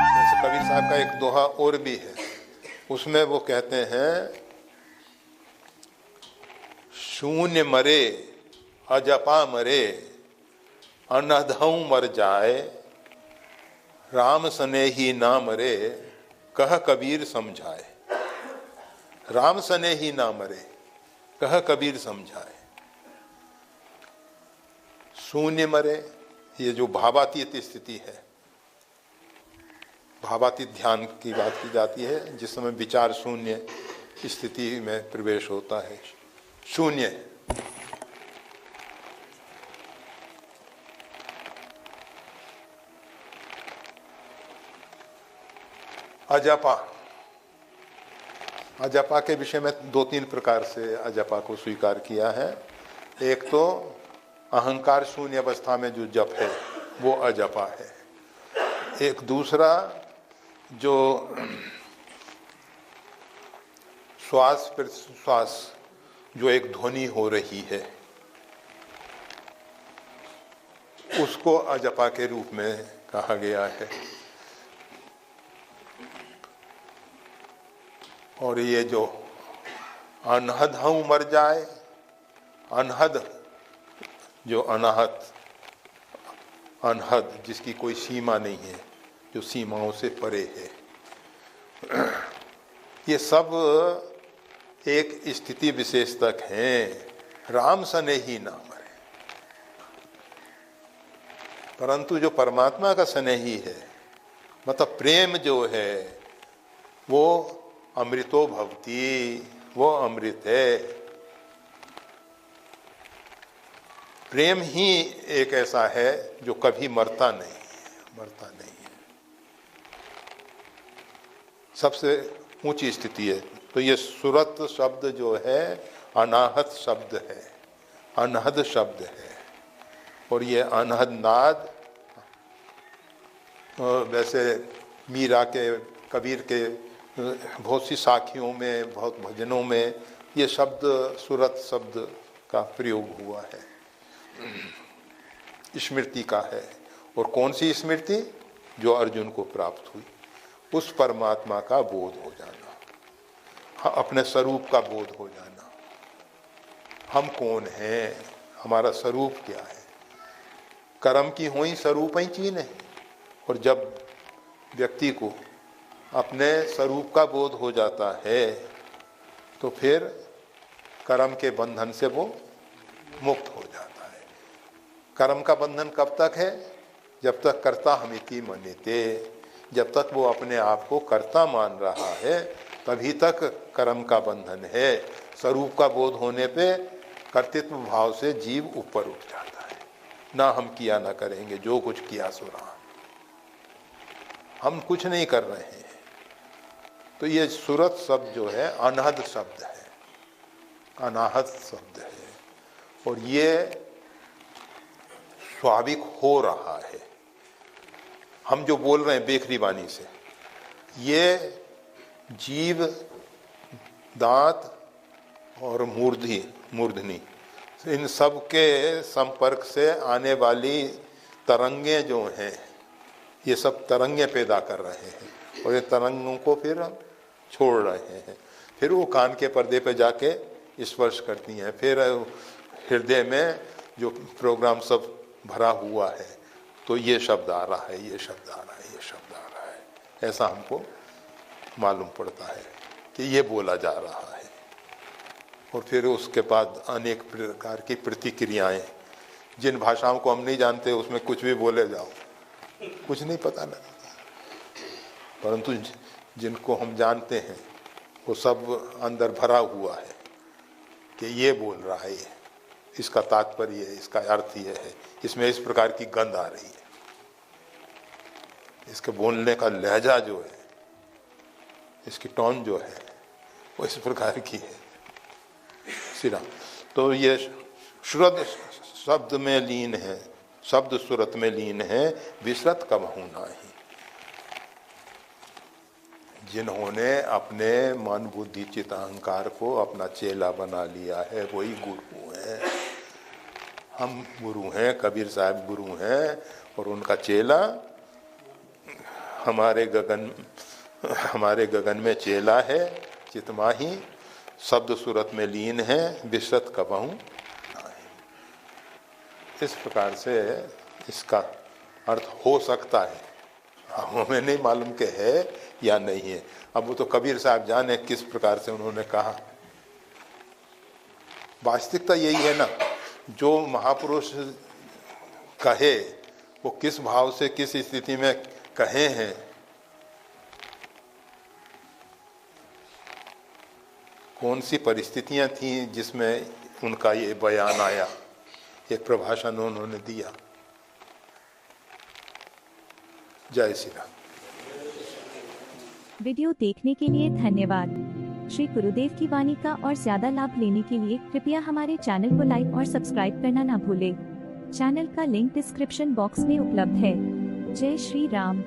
जैसे कबीर साहब का एक दोहा और भी है, उसमें वो कहते हैं, शून्य मरे अजपा मरे, अनधऊ मर जाए, राम सने ही ना मरे, कह कबीर समझाए। राम सने ही ना मरे, कह कबीर समझाए। शून्य मरे, ये जो भावातीत स्थिति है, भावातीत ध्यान की बात की जाती है, जिस समय विचार शून्य स्थिति में प्रवेश होता है। शून्य अजपा, अजपा के विषय में 2-3 प्रकार से अजपा को स्वीकार किया है। एक तो अहंकार शून्य अवस्था में जो जप है वो अजपा है। एक दूसरा जो श्वास प्रश्वास जो एक ध्वनि हो रही है, उसको अजपा के रूप में कहा गया है। और ये जो अनहद हूँ मर जाए, अनहद जो अनाहत, अनहद जिसकी कोई सीमा नहीं है, जो सीमाओं से परे है, ये सब एक स्थिति विशेष तक हैं। राम सने ही ना मरे, परंतु जो परमात्मा का स्नेही है, मतलब प्रेम जो है, वो अमृतो भवति, वो अमृत है। प्रेम ही एक ऐसा है जो कभी मरता नहीं है, मरता नहीं है, सबसे ऊंची स्थिति है। तो ये सुरत शब्द जो है अनाहत शब्द है, अनहद शब्द है। और ये अनहद नाद, वैसे मीरा के, कबीर के बहुत सी साखियों में, बहुत भजनों में ये शब्द, सुरत शब्द का प्रयोग हुआ है, स्मृति का है। और कौन सी स्मृति? जो अर्जुन को प्राप्त हुई, उस परमात्मा का बोध हो जाना, अपने स्वरूप का बोध हो जाना। हम कौन हैं, हमारा स्वरूप क्या है। कर्म की हुई स्वरूप ही चीन है। और जब व्यक्ति को अपने स्वरूप का बोध हो जाता है तो फिर कर्म के बंधन से वो मुक्त हो जाता है। कर्म का बंधन कब तक है? जब तक कर्ता हमिति मन्यते, जब तक वो अपने आप को कर्ता मान रहा है तभी तक कर्म का बंधन है। स्वरूप का बोध होने पे कर्तृत्व भाव से जीव ऊपर उठ जाता है। ना हम किया ना करेंगे, जो कुछ किया सो रहा, हम कुछ नहीं कर रहे हैं। तो ये सुरत शब्द जो है अनहद शब्द है, अनाहत शब्द है। और ये स्वाभाविक हो रहा है। हम जो बोल रहे हैं बेखरी वाणी से, ये जीव, दांत और मूर्धनी, इन सब के संपर्क से आने वाली तरंगे जो हैं, ये सब तरंगे पैदा कर रहे हैं। और ये तरंगों को फिर हम छोड़ रहे हैं, फिर वो कान के पर्दे पे जाके स्पर्श करती हैं, फिर हृदय में जो प्रोग्राम सब भरा हुआ है, तो ये शब्द आ रहा है, ये शब्द आ रहा है, ये शब्द आ रहा है, ऐसा हमको मालूम पड़ता है कि ये बोला जा रहा है। और फिर उसके बाद अनेक प्रकार की प्रतिक्रियाएं, जिन भाषाओं को हम नहीं जानते उसमें कुछ भी बोले जाओ, कुछ नहीं पता लगता, परंतु जिनको हम जानते हैं वो सब अंदर भरा हुआ है कि ये बोल रहा है, इसका तात्पर्य है, इसका अर्थ ये है, इसमें इस प्रकार की गंध आ रही है, इसके बोलने का लहजा जो है, इसकी टोन जो है वो इस प्रकार की है। सिरा तो ये श्रुत शब्द में लीन है, शब्द सुरत में लीन है, विसरत कब होना ही। जिन्होंने अपने मन बुद्धि चित्त अहंकार को अपना चेला बना लिया है, वही गुरु हैं। हम गुरु हैं, कबीर साहब गुरु हैं, और उनका चेला हमारे गगन में चेला है, चितमाही शब्द सूरत में लीन है, विशत कबहूं। इस प्रकार से इसका अर्थ हो सकता है, हमें नहीं मालूम कि है या नहीं है। अब वो तो कबीर साहब जाने किस प्रकार से उन्होंने कहा। वास्तविकता यही है ना, जो महापुरुष कहे वो किस भाव से किस स्थिति में कहे हैं। कौन सी परिस्थितियां थी जिसमें उनका ये बयान आया, एक प्रभाषण उन्होंने दिया। जय श्री राम। वीडियो देखने के लिए धन्यवाद। श्री गुरुदेव की वाणी का और ज्यादा लाभ लेने के लिए कृपया हमारे चैनल को लाइक और सब्सक्राइब करना ना भूलें। चैनल का लिंक डिस्क्रिप्शन बॉक्स में उपलब्ध है। जय श्री राम।